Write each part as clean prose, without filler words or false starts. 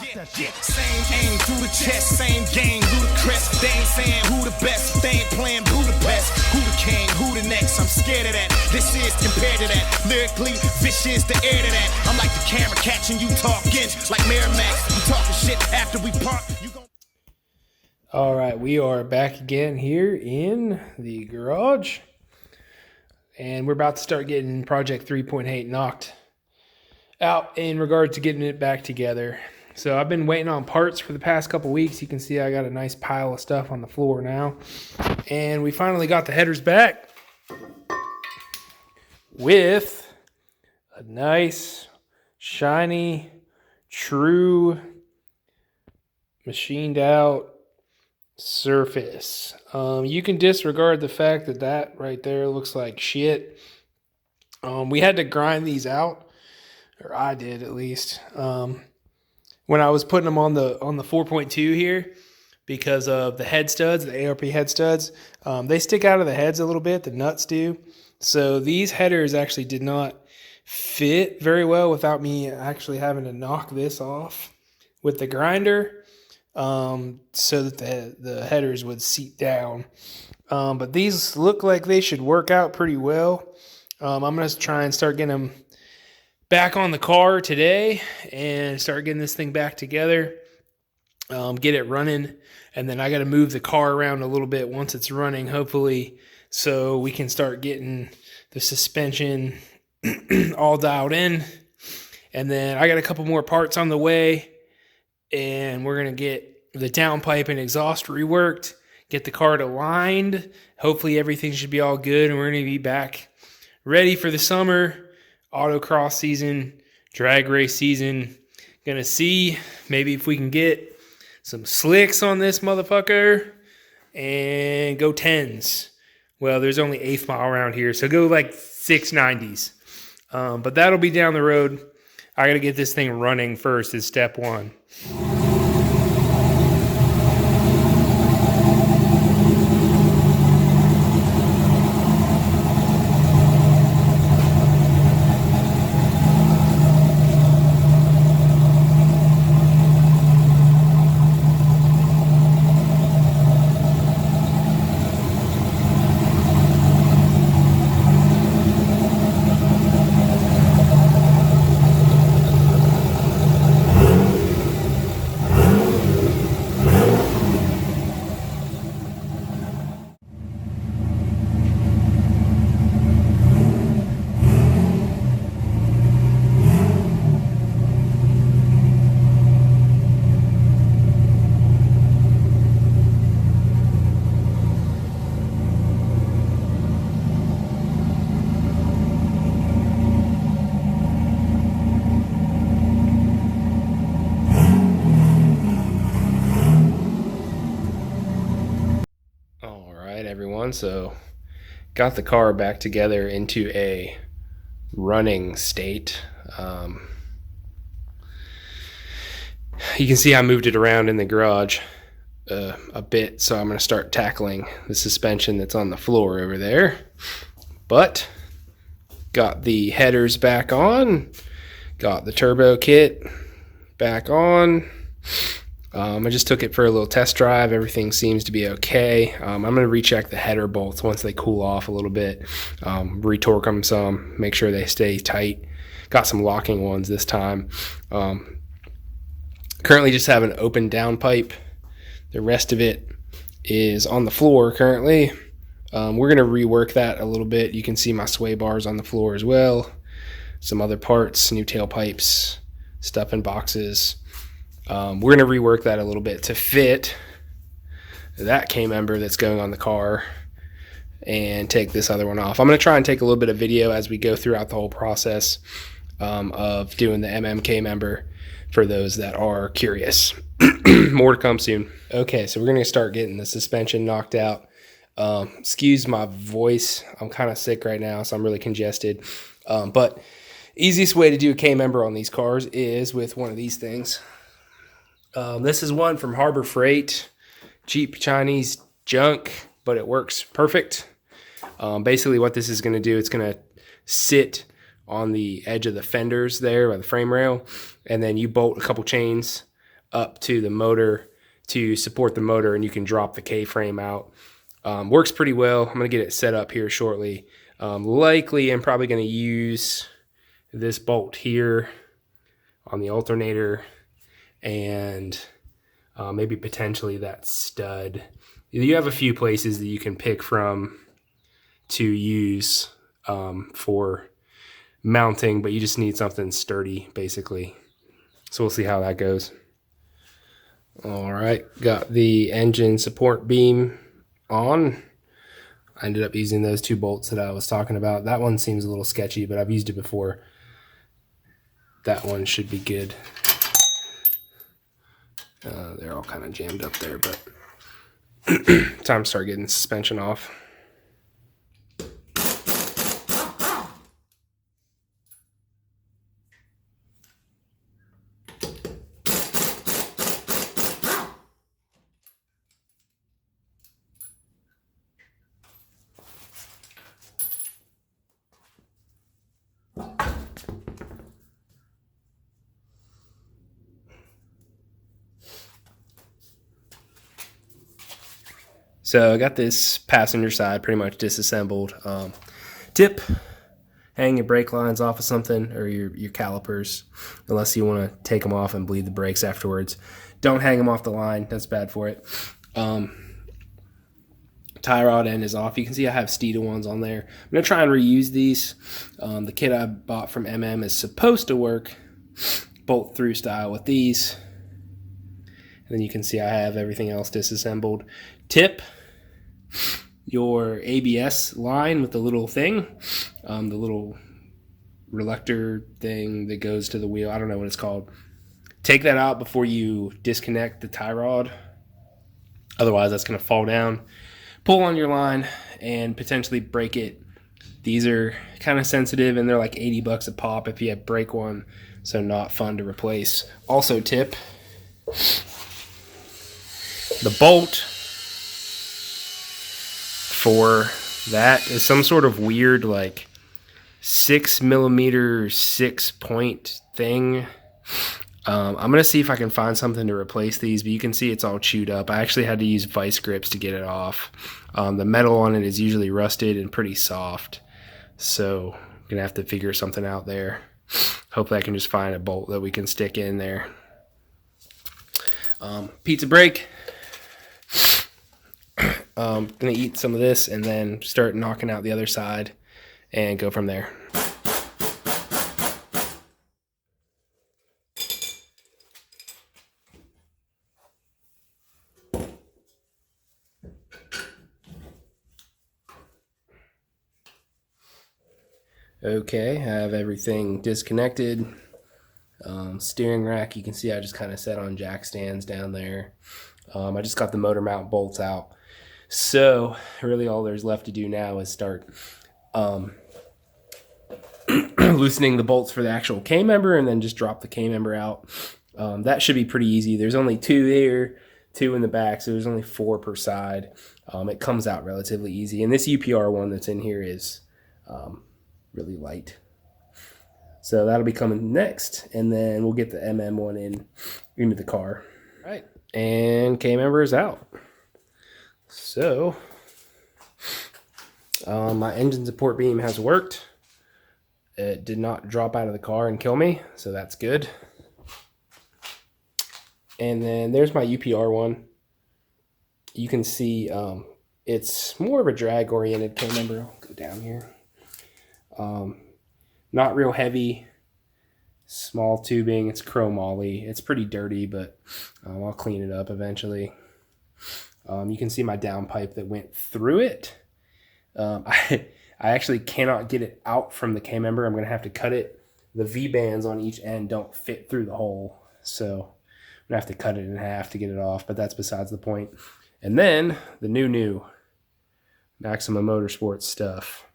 Same aim through the chest, same game, ludicrous. They ain't saying who the best, they ain't playing Budapest. Who the king, who the next? I'm scared of that. This is compared to that. Lyrically, vicious, the air to that. I'm like the camera catching you talking, like Miramax. You talking shit after we park. All right, we are back again here in the garage, and we're about to start getting Project 3.8 knocked out in regard to getting it back together. So I've been waiting on parts for the past couple weeks. You can see I got a nice pile of stuff on the floor now, and we finally got the headers back with a nice, shiny, true, machined out surface. You can disregard the fact that that right there looks like shit. We had to grind these out, or I did at least, when I was putting them on the 4.2 here, because of the head studs, the ARP head studs. They stick out of the heads a little bit, the nuts do. So these headers actually did not fit very well without me actually having to knock this off with the grinder, so that the headers would seat down. But these look like they should work out pretty well. I'm going to try and start getting them back on the car today and start getting this thing back together, get it running, and then I got to move the car around a little bit once it's running, hopefully, so we can start getting the suspension all dialed in. And then I got a couple more parts on the way, and we're going to get the downpipe and exhaust reworked, get the car aligned. Hopefully everything should be all good, and we're going to be back ready for the summer autocross season, drag race season. Gonna see maybe if we can get some slicks on this motherfucker and go 10s. Well, there's only 1/8 mile around here, so go like 690s. But that'll be down the road. I gotta get this thing running first is step one. Everyone, so got the car back together into a running state. You can see I moved it around in the garage a bit, so I'm going to start tackling the suspension that's on the floor over there. But got the headers back on, got the turbo kit back on. I just took it for a little test drive. Everything seems to be okay. I'm going to recheck the header bolts once they cool off a little bit, retorque them some, make sure they stay tight. Got some locking ones this time. Currently just have an open downpipe. The rest of it is on the floor currently. We're going to rework that a little bit. You can see my sway bars on the floor as well. Some other parts, new tailpipes, stuff in boxes. We're going to rework that a little bit to fit that K-member that's going on the car and take this other one off. I'm going to try and take a little bit of video as we go throughout the whole process of doing the MMK member for those that are curious. More to come soon. Okay, so we're going to start getting the suspension knocked out. Excuse my voice. I'm kind of sick right now, so I'm really congested. But easiest way to do a K-member on these cars is with one of these things. This is one from Harbor Freight, cheap Chinese junk, but it works perfect. Basically what this is going to do, it's going to sit on the edge of the fenders there by the frame rail, and then you bolt a couple chains up to the motor to support the motor, and you can drop the K-frame out. Works pretty well. I'm going to get it set up here shortly. Likely I'm probably going to use this bolt here on the alternator, and maybe potentially that stud. You have a few places that you can pick from to use for mounting, but you just need something sturdy basically. So we'll see how that goes. All right, got the engine support beam on. I ended up using those 2 bolts that I was talking about. That one seems a little sketchy, but I've used it before. That one should be good. They're all kind of jammed up there, but time to start getting the suspension off. So I got this passenger side pretty much disassembled. Tip, hang your brake lines off of something, or your calipers, unless you want to take them off and bleed the brakes afterwards. Don't hang them off the line. That's bad for it. Tie rod end is off. You can see I have Steeda ones on there. I'm going to try and reuse these. The kit I bought from MM is supposed to work bolt through style with these. And then you can see I have everything else disassembled. Tip your ABS line with the little thing, the little reluctor thing that goes to the wheel. I don't know what it's called. Take that out before you disconnect the tie rod. Otherwise, that's going to fall down. Pull on your line and potentially break it. These are kind of sensitive, and they're like $80 a pop if you break one, so not fun to replace. Also, tip, the bolt for that is some sort of weird like 6mm 6-point thing. I'm gonna see if I can find something to replace these, but you can see it's all chewed up. I actually had to use vice grips to get it off. The metal on it is usually rusted and pretty soft, so I'm gonna have to figure something out there. Hopefully I can just find a bolt that we can stick in there. Pizza break. Gonna eat some of this and then start knocking out the other side and go from there. Okay, I have everything disconnected. Steering rack, you can see I just kind of set on jack stands down there. I just got the motor mount bolts out. So really all there's left to do now is start loosening the bolts for the actual K-member, and then just drop the K-member out. That should be pretty easy. There's only 2 there, 2 in the back, so there's only 4 per side. It comes out relatively easy. And this UPR one that's in here is really light. So that'll be coming next, and then we'll get the MM one into the car. All right, and K-member is out. So my engine support beam has worked. It did not drop out of the car and kill me, so that's good. And then there's my UPR one. You can see it's more of a drag oriented K-member. I'll go down here. Not real heavy, small tubing. It's chrome ollie. It's pretty dirty, but I'll clean it up eventually. You can see my downpipe that went through it. I actually cannot get it out from the K-member. I'm going to have to cut it. The V-bands on each end don't fit through the hole, so I'm going to have to cut it in half to get it off, but that's besides the point. And then the new Maximum Motorsports stuff.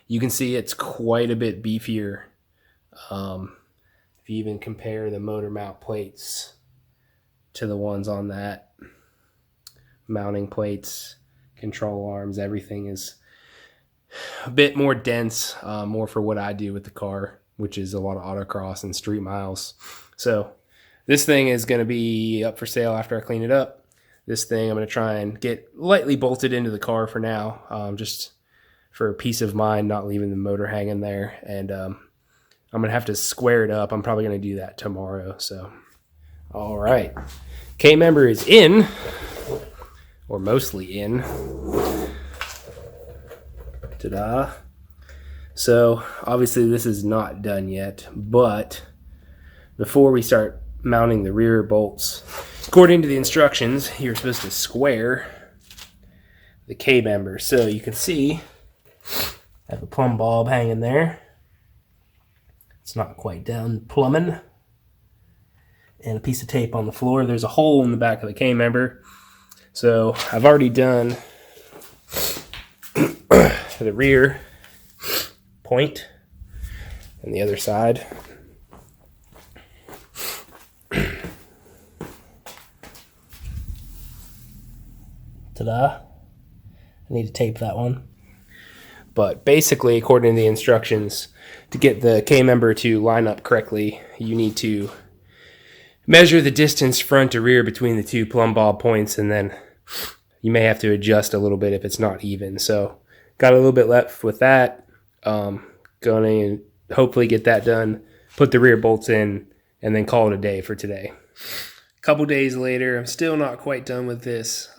You can see it's quite a bit beefier. If you even compare the motor mount plates to the ones on that, mounting plates, control arms, everything is a bit more dense, more for what I do with the car, which is a lot of autocross and street miles. So This thing is going to be up for sale after I clean it up. This thing I'm going to try and get lightly bolted into the car for now, just for peace of mind, not leaving the motor hanging there. And I'm going to have to square it up. I'm probably going to do that tomorrow. So, all right. K-member is in, or mostly in. Ta-da. So, obviously this is not done yet, but before we start mounting the rear bolts, according to the instructions, you're supposed to square the K-member. So you can see I have a plumb bob hanging there. It's not quite done plumbing. And a piece of tape on the floor. There's a hole in the back of the K-member. So I've already done the rear point and the other side. Ta-da. I need to tape that one. But basically, according to the instructions, to get the K-member to line up correctly, you need to measure the distance front to rear between the two plumb bob points, and then you may have to adjust a little bit if it's not even. So got a little bit left with that. Going to hopefully get that done, put the rear bolts in, and then call it a day for today. A couple days later, I'm still not quite done with this.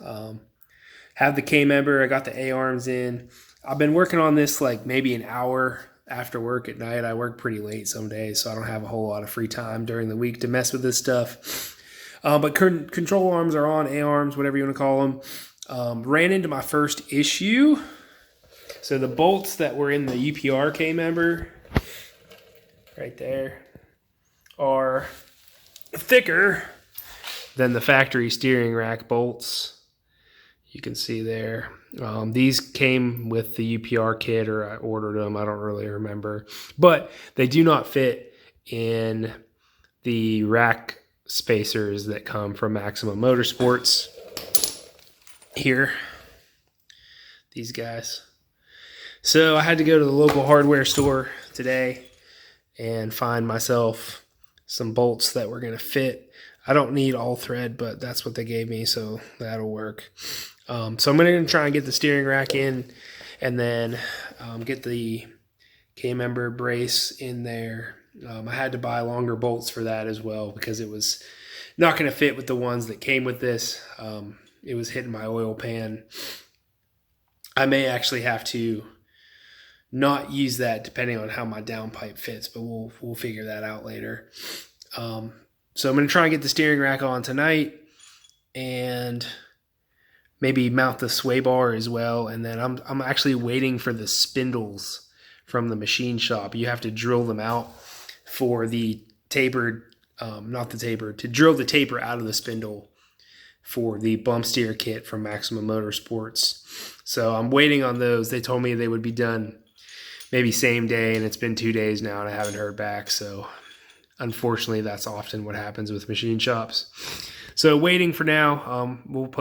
Have the K-member, I got the A-arms in. I've been working on this like maybe an hour after work at night. I work pretty late some days, so I don't have a whole lot of free time during the week to mess with this stuff. But control arms are on, A-arms, whatever you want to call them. Ran into my first issue. So the bolts that were in the UPR K-member, right there, are thicker than the factory steering rack bolts. You can see there. These came with the UPR kit, or I ordered them. I don't really remember. But they do not fit in the rack spacers that come from Maximum Motorsports. Here. These guys. So I had to go to the local hardware store today and find myself some bolts that were going to fit. I don't need all thread, but that's what they gave me, so that'll work. So I'm going to try and get the steering rack in, and then get the K-member brace in there. I had to buy longer bolts for that as well because it was not going to fit with the ones that came with this. It was hitting my oil pan. I may actually have to not use that depending on how my downpipe fits, but we'll figure that out later. So I'm going to try and get the steering rack on tonight and maybe mount the sway bar as well. And then I'm actually waiting for the spindles from the machine shop. You have to drill them out for the tapered, to drill the taper out of the spindle for the bump steer kit from Maximum Motorsports. So I'm waiting on those. They told me they would be done maybe same day, and it's been 2 days now and I haven't heard back. So unfortunately, that's often what happens with machine shops. So waiting for now. We'll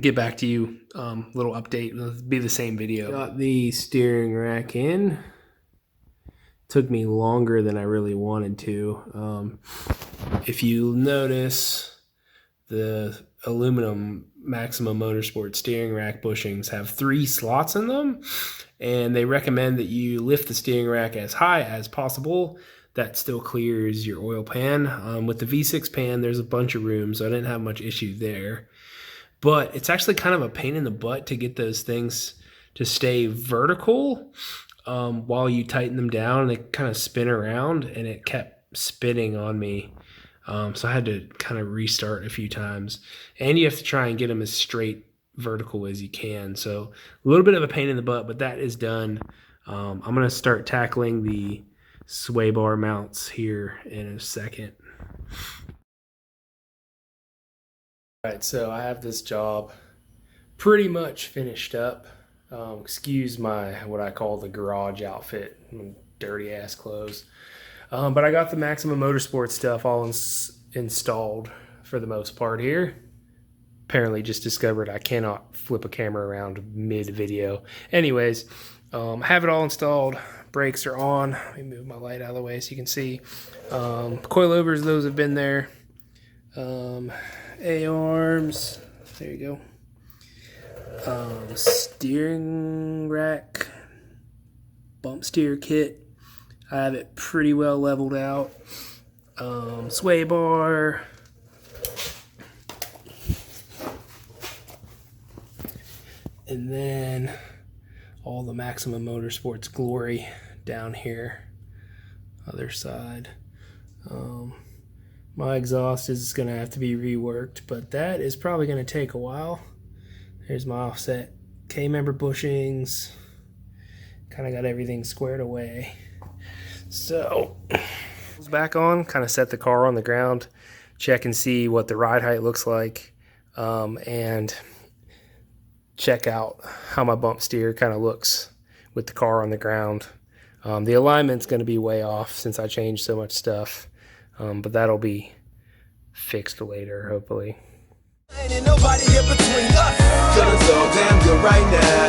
get back to you. Little update. It'll be the same video. Got the steering rack in. Took me longer than I really wanted to. If you notice, the aluminum Maximum Motorsport steering rack bushings have 3 slots in them, and they recommend that you lift the steering rack as high as possible. That still clears your oil pan. With the V6 pan, there's a bunch of room, so I didn't have much issue there. But it's actually kind of a pain in the butt to get those things to stay vertical while you tighten them down. They kind of spin around, and it kept spinning on me. So I had to kind of restart a few times. And you have to try and get them as straight vertical as you can. So a little bit of a pain in the butt, but that is done. I'm going to start tackling the sway bar mounts here in a second. All right, so I have this job pretty much finished up. Excuse my, what I call the garage outfit, dirty ass clothes. But I got the Maximum Motorsports stuff all installed for the most part here. Apparently just discovered I cannot flip a camera around mid-video. Anyways, have it all installed. brakes are on. Let me move my light out of the way so you can see. Coilovers, those have been there. A-arms, there you go. Steering rack, bump steer kit. I have it pretty well leveled out. Sway bar. And then all the Maximum Motorsports glory down here, other side. My exhaust is going to have to be reworked, but that is probably going to take a while. There's my offset K-member bushings. Kind of got everything squared away. So, back on, kind of set the car on the ground, check and see what the ride height looks like, and check out how my bump steer kind of looks with the car on the ground. The alignment's going to be way off since I changed so much stuff, but that'll be fixed later, hopefully. Ain't nobody here between us. 'Cause it's all damn good right now.